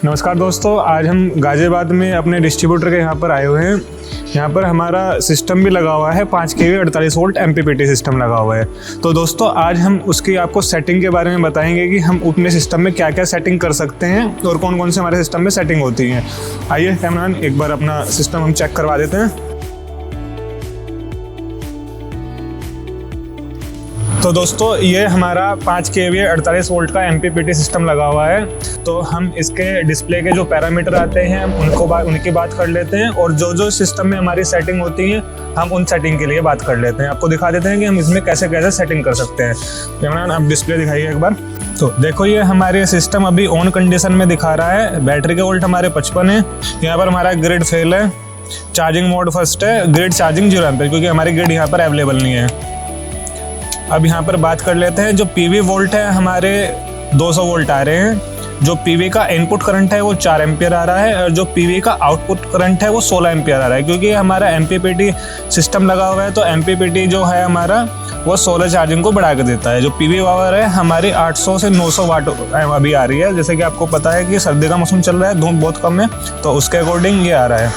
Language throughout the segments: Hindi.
नमस्कार दोस्तों, आज हम गाज़ियाबाद में अपने डिस्ट्रीब्यूटर के यहाँ पर आए हुए हैं। यहाँ पर हमारा सिस्टम भी लगा हुआ है, 5 kV 48 वोल्ट MPPT सिस्टम लगा हुआ है। तो दोस्तों आज हम उसकी आपको सेटिंग के बारे में बताएंगे कि हम अपने सिस्टम में क्या क्या सेटिंग कर सकते हैं और कौन कौन से हमारे सिस्टम में सेटिंग होती हैं। आइए कैमरामैन एक बार अपना सिस्टम हम चेक करवा देते हैं। तो दोस्तों ये हमारा 5 kV 48 वोल्ट का MPPT सिस्टम लगा हुआ है। तो हम इसके डिस्प्ले के जो पैरामीटर आते हैं उनकी बात कर लेते हैं और जो सिस्टम में हमारी सेटिंग होती है हम उन सेटिंग के लिए बात कर लेते हैं। आपको दिखा देते हैं कि हम इसमें कैसे कैसे सेटिंग कर सकते हैं। कैमरामैन आप डिस्प्ले दिखाइए एक बार। तो देखो ये हमारे सिस्टम अभी ऑन कंडीशन में दिखा रहा है। बैटरी के वोल्ट हमारे 55 है। यहाँ पर हमारा ग्रिड फेल है, चार्जिंग मोड फर्स्ट है, ग्रिड चार्जिंग 0 एम्पीयर क्योंकि हमारी ग्रिड यहाँ पर अवेलेबल नहीं है। अब यहाँ पर बात कर लेते हैं। जो पीवी वोल्ट है हमारे 200 वोल्ट आ रहे हैं। जो पीवी का इनपुट करंट है वो 4 एम्पियर आ रहा है और जो पीवी का आउटपुट करंट है वो 16 एम्पियर आ रहा है क्योंकि हमारा MPPT सिस्टम लगा हुआ है। तो MPPT जो है हमारा वो सोलर चार्जिंग को बढ़ा के देता है। जो पीवी पावर है हमारी 800 से 900 वाट अभी आ रही है। जैसे कि आपको पता है कि सर्दी का मौसम चल रहा है, धूप बहुत कम है, तो उसके अकॉर्डिंग ये आ रहा है।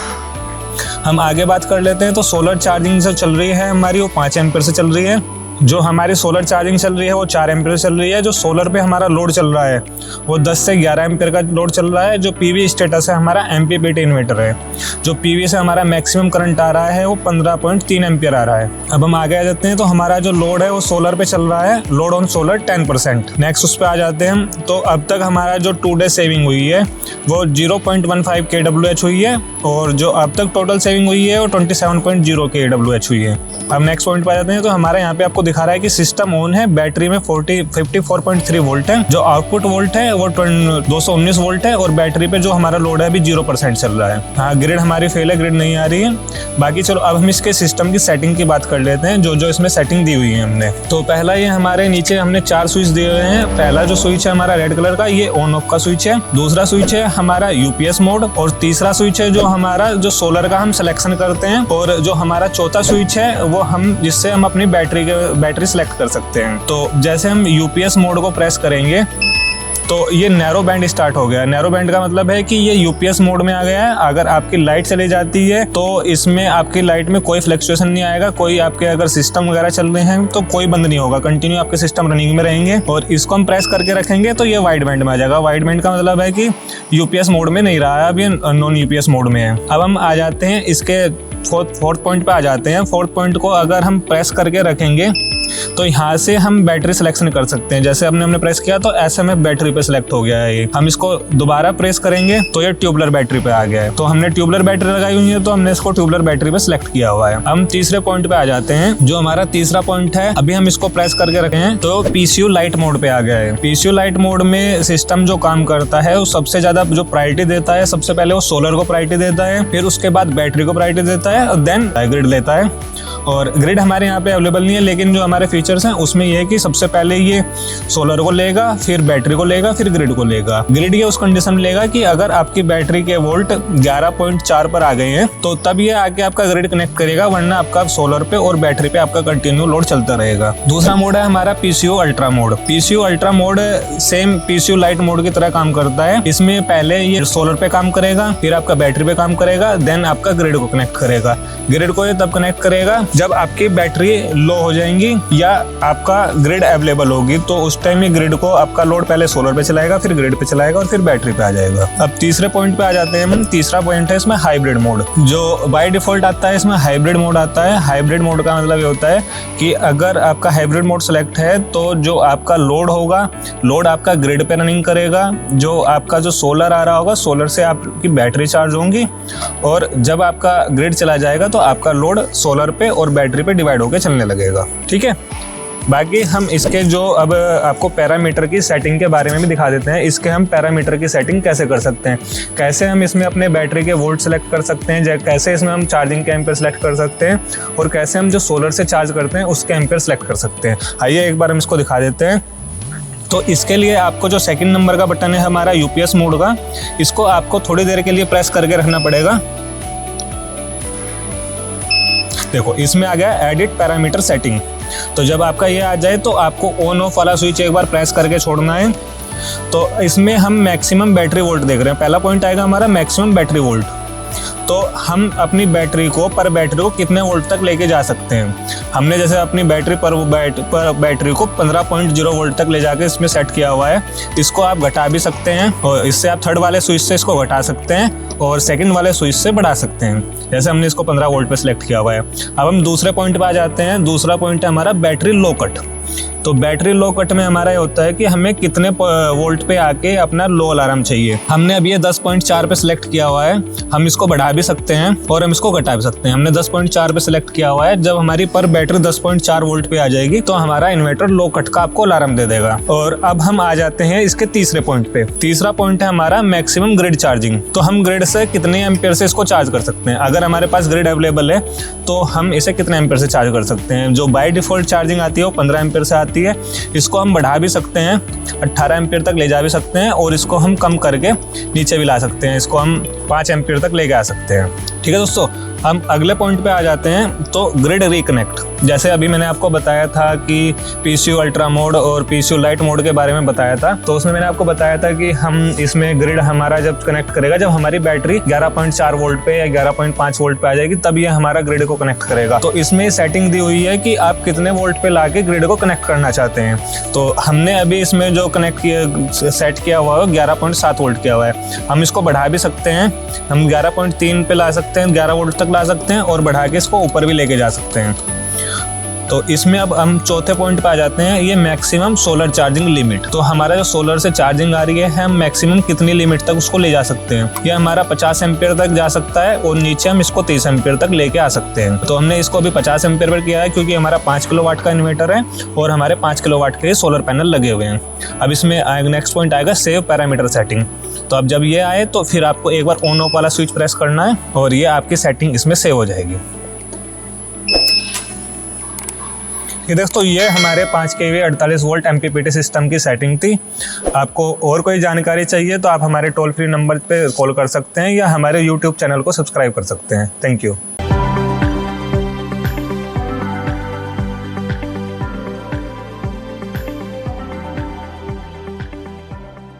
हम आगे बात कर लेते हैं। तो सोलर चार्जिंग जो चल रही है हमारी वो 5 एम्पियर से चल रही है। जो हमारी सोलर चार्जिंग चल रही है वो 4 एम्पियर चल रही है। जो सोलर पे हमारा लोड चल रहा है वो 10 से 11 एम्पियर का लोड चल रहा है। जो पीवी स्टेटस है हमारा MPPT इन्वर्टर है। जो पीवी से हमारा मैक्सिमम करंट आ रहा है वो 15.3 एम्पियर आ रहा है। अब हम आगे आ जाते हैं। तो हमारा जो लोड है वो सोलर पे चल रहा है, लोड ऑन सोलर 10%। नेक्स्ट उस पर आ जाते हैं हम। तो अब तक हमारा जो 2 डे सेविंग हुई है वो 0.15 kWh हुई है और जो अब तक टोटल सेविंग हुई है वो 27.0 kWh हुई है। अब नेक्स्ट पॉइंट पे आ जाते हैं। तो हमारे यहाँ पे आपको दिखा रहा है कि सिस्टम ऑन है, बैटरी में 54.3 वोल्ट है। जो आउटपुट वोल्ट है वो 219 वोल्ट है और बैटरी पे जो हमारा लोड है अभी 0% चल रहा है। हाँ, ग्रिड हमारी फेल है, ग्रिड नहीं आ रही है। बाकी चलो अब हम इसके सिस्टम की सेटिंग की बात कर लेते हैं। जो इसमें सेटिंग दी हुई है हमने। तो पहला ये हमारे नीचे हमने 4 स्विच दिए हुए हैं। पहला जो स्विच है हमारा रेड कलर का, ये ऑन ऑफ का स्विच है। दूसरा स्विच है हमारा UPS मोड और तीसरा स्विच है जो हमारा जो सोलर का हम सिलेक्शन करते हैं। और जो हमारा चौथा स्विच है वो हम जिससे हम अपनी बैटरी सेलेक्ट कर सकते हैं। तो जैसे हम UPS मोड को प्रेस करेंगे तो ये नैरो बैंड स्टार्ट हो गया। नैरो बैंड का मतलब है कि ये UPS मोड में आ गया है। अगर आपकी लाइट चली जाती है तो इसमें आपकी लाइट में कोई फ्लक्चुएशन नहीं आएगा। कोई आपके अगर सिस्टम वगैरह चल रहे हैं तो कोई बंद नहीं होगा, कंटिन्यू आपके सिस्टम रनिंग में रहेंगे। और इसको हम प्रेस करके रखेंगे तो ये वाइट बैंड में आ जाएगा। वाइट बैंड का मतलब है कि UPS मोड में नहीं रहा है, अब ये नॉन UPS मोड में है। अब हम आ जाते हैं इसके फोर्थ पॉइंट पे आ जाते हैं। फोर्थ पॉइंट को अगर हम प्रेस करके रखेंगे तो यहाँ से हम बैटरी सिलेक्शन कर सकते हैं। जैसे हमने प्रेस किया तो SMA बैटरी पे सिलेक्ट हो गया है ये। हम इसको दोबारा प्रेस करेंगे तो ये ट्यूबलर बैटरी पे आ गया है। तो हमने ट्यूबलर बैटरी लगाई हुई है तो हमने इसको ट्यूबलर बैटरी पे सिलेक्ट किया हुआ है। हम तीसरे पॉइंट पे आ जाते हैं। जो हमारा तीसरा पॉइंट है अभी हम इसको प्रेस करके रखे हैं तो PCU लाइट मोड पे आ गया है। PCU लाइट मोड में सिस्टम जो काम करता है वो सबसे ज्यादा जो प्रायोरिटी देता है, सबसे पहले वो सोलर को प्रायोरिटी देता है, फिर उसके बाद बैटरी को प्रायोरिटी देता है और देन ग्रिड लेता है। और ग्रिड हमारे यहाँ पे अवेलेबल नहीं है, लेकिन जो हमारे फीचर्स हैं उसमें ये है कि सबसे पहले ये सोलर को लेगा, फिर बैटरी को लेगा, फिर ग्रिड को लेगा। ग्रिड ये उस कंडीशन में लेगा कि अगर आपकी बैटरी के वोल्ट 11.4 पर आ गए हैं तो तब ये आके आपका ग्रिड कनेक्ट करेगा, वरना आपका सोलर पे और बैटरी पे आपका कंटिन्यू लोड चलता रहेगा। दूसरा मोड है हमारा PCU ultra mode. PCU ultra mode same PCU light mode की तरह काम करता है। इसमें पहले ये सोलर पे काम करेगा, फिर आपका बैटरी पे काम करेगा, देन आपका ग्रिड को कनेक्ट करेगा। ग्रिड को ये तब कनेक्ट करेगा जब आपकी बैटरी लो हो जाएंगी या आपका ग्रिड अवेलेबल होगी, तो उस टाइम में ग्रिड को आपका लोड पहले सोलर पे चलाएगा, फिर ग्रिड पे चलाएगा और फिर बैटरी पे आ जाएगा। अब तीसरे पॉइंट पे आ जाते हैं हम। तीसरा पॉइंट है इसमें हाइब्रिड मोड। जो बाय डिफॉल्ट आता है इसमें हाइब्रिड मोड आता है। हाइब्रिड मोड का मतलब ये होता है कि अगर आपका हाइब्रिड मोड सेलेक्ट है तो जो आपका लोड होगा, लोड आपका ग्रिड पे रनिंग करेगा। जो आपका जो सोलर आ रहा होगा, सोलर से आपकी बैटरी चार्ज होंगी और जब आपका ग्रिड चला जाएगा तो आपका लोड सोलर पे और बैटरी पे डिवाइड होकर चलने लगेगा। ठीक है, बाकी हम इसके जो अब आपको पैरामीटर की सेटिंग के बारे में भी दिखा देते हैं। इसके हम पैरामीटर की सेटिंग कैसे कर सकते हैं, कैसे हम इसमें अपने बैटरी के वोल्ट सेलेक्ट कर सकते हैं, कैसे इसमें हम चार्जिंग के एम्पियर सेलेक्ट कर सकते हैं और कैसे हम जो सोलर से चार्ज करते हैं उसके एम्पियर सेलेक्ट कर सकते हैं। आइए एक बार हम इसको दिखा देते हैं। तो इसके लिए आपको जो सेकंड नंबर का बटन है हमारा UPS मोड का, इसको आपको थोड़ी देर के लिए प्रेस करके रखना पड़ेगा। देखो इसमें आ गया एडिट पैरामीटर सेटिंग। तो जब आपका ये आ जाए तो आपको ऑन ऑफ वाला स्विच एक बार प्रेस करके छोड़ना है। तो इसमें हम मैक्सिमम बैटरी वोल्ट देख रहे हैं। पहला पॉइंट आएगा हमारा मैक्सिमम बैटरी वोल्ट। तो हम अपनी बैटरी को कितने वोल्ट तक लेके जा सकते हैं। हमने जैसे अपनी बैटरी पर बैटरी को 15.0 वोल्ट तक ले जाके इसमें सेट किया हुआ है। इसको आप घटा भी सकते हैं और इससे आप थर्ड वाले स्विच से इसको घटा सकते हैं और सेकंड वाले स्विच से बढ़ा सकते हैं। जैसे हमने इसको 15 वोल्ट पे सिलेक्ट किया हुआ है। अब हम दूसरे पॉइंट पे आ जाते हैं। दूसरा पॉइंट है हमारा बैटरी लो कट। तो बैटरी लो कट में हमारा ये होता है कि हमें कितने वोल्ट पे आके अपना लो अलार्म चाहिए। हमने अभी ये 10.4 पे सिलेक्ट किया हुआ है। हम इसको बढ़ा भी सकते हैं और हम इसको घटा भी सकते हैं। हमने 10.4 पे सिलेक्ट किया हुआ है। जब हमारी पर बैटरी 10.4 वोल्ट पे आ जाएगी तो हमारा इन्वर्टर लो कट का आपको अलार्म दे देगा। और अब हम आ जाते हैं इसके तीसरे पॉइंट पे। तीसरा पॉइंट है हमारा मैक्सिमम ग्रिड चार्जिंग। तो हम ग्रिड से कितने एम्पियर से इसको चार्ज कर सकते हैं। अगर हमारे पास ग्रिड अवेलेबल है तो हम इसे कितने एम्पियर से चार्ज कर सकते हैं। जो बाय डिफॉल्ट चार्जिंग आती है वो 15 एम्पियर से आती है। इसको हम बढ़ा भी सकते हैं, 18 एम्पियर तक ले जा भी सकते हैं और इसको हम कम करके नीचे भी ला सकते हैं। इसको हम 5 एम्पियर तक लेके आ सकते हैं। ठीक है दोस्तों, हम अगले पॉइंट पे आ जाते हैं। तो ग्रिड रिकनेक्ट, जैसे अभी मैंने आपको बताया था कि पीसीयू अल्ट्रा मोड और पीसीयू लाइट मोड के बारे में बताया था। तो उसमें मैंने आपको बताया था कि हम इसमें ग्रिड हमारा जब कनेक्ट करेगा जब हमारी बैटरी 11.4 वोल्ट पे या 11.5 वोल्ट पे आ जाएगी तब ये हमारा ग्रिड को कनेक्ट करेगा। तो इसमें सेटिंग दी हुई है कि आप कितने वोल्ट पे लाके ग्रिड को कनेक्ट करना चाहते हैं। तो हमने अभी इसमें जो कनेक्ट किया सेट किया हुआ है 11.7 वोल्ट किया हुआ है। हम इसको बढ़ा भी सकते हैं। हम 11.3 पे ला सकते हैं, 11 वोल्ट तक ला सकते हैं और बढ़ा के इसको ऊपर भी लेके जा सकते हैं। तो इसमें अब हम चौथे पॉइंट पे आ जाते हैं, ये मैक्सिमम सोलर चार्जिंग लिमिट। तो हमारा जो सोलर से चार्जिंग आ रही है हम मैक्सिमम कितनी लिमिट तक उसको ले जा सकते हैं। ये हमारा 50 एम्पियर तक जा सकता है और नीचे हम इसको 30 एम्पियर तक लेके आ सकते हैं। तो हमने इसको अभी 50 एम्पियर पर किया है क्योंकि हमारा 5 किलोवाट का इन्वर्टर है और हमारे 5 किलोवाट के सोलर पैनल लगे हुए हैं। अब इसमें नेक्स्ट पॉइंट आएगा सेव पैरामीटर सेटिंग। तो अब जब ये आए तो फिर आपको एक बार ऑन ऑफ वाला स्विच प्रेस करना है और ये आपकी सेटिंग इसमें सेव हो जाएगी। ये दोस्तों ये हमारे 5 kVA 48 वोल्ट MPPT सिस्टम की सेटिंग थी। आपको और कोई जानकारी चाहिए तो आप हमारे टोल फ्री नंबर पे कॉल कर सकते हैं या हमारे YouTube चैनल को सब्सक्राइब कर सकते हैं। Thank you.